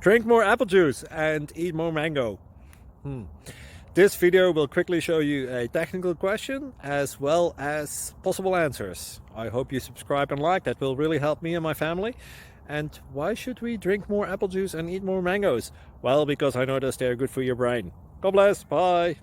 Drink more apple juice and eat more mango. This video will quickly show you a technical question as well as possible answers. I hope you subscribe and like, that will really help me and my family. And why should we drink more apple juice and eat more mangoes? Well, because I noticed they're good for your brain. God bless, bye.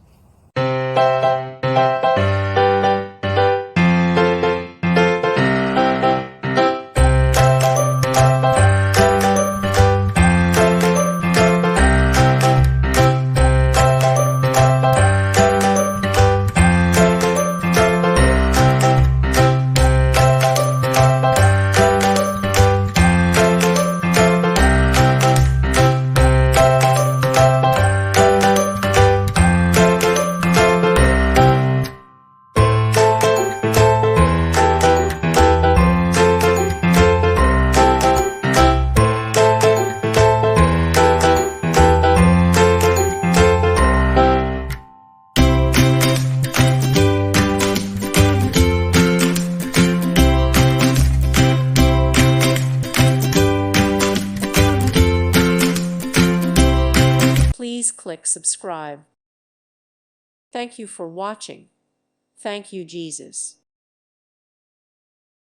Please click subscribe. Thank you for watching. Thank you, Jesus.